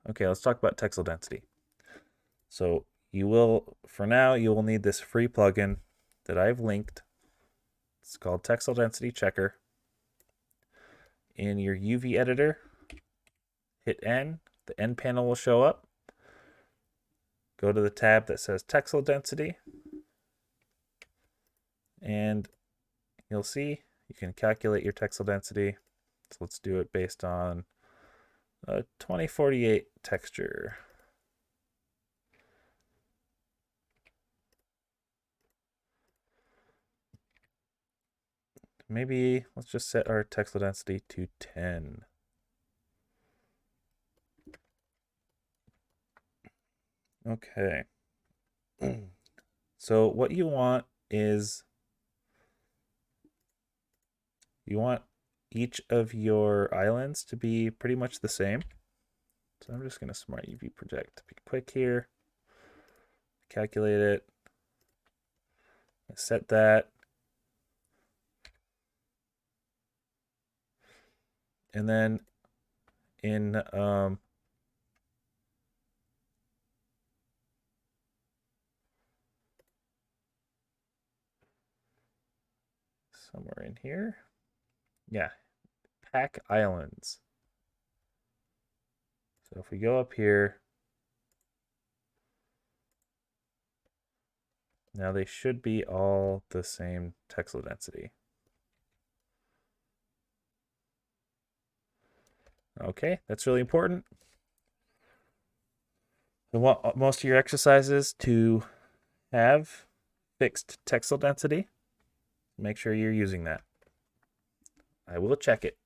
Okay, let's talk about texel density. So for now, you will need this free plugin that I've linked. It's called Texel Density Checker. In your UV editor, hit N. The N panel will show up. Go to the tab that says Texel Density. And you'll see you can calculate your texel density. So let's do it based on a 2048 texture. Maybe let's just set our texel density to 10. Okay. So what you want is you want each of your islands to be pretty much the same. So I'm just going to Smart UV project to be quick here. Calculate it. Set that. And then in somewhere in here. Yeah, pack islands. So if we go up here, now they should be all the same texel density. Okay, that's really important. We want most of your exercises to have fixed texel density. Make sure you're using that. I will check it.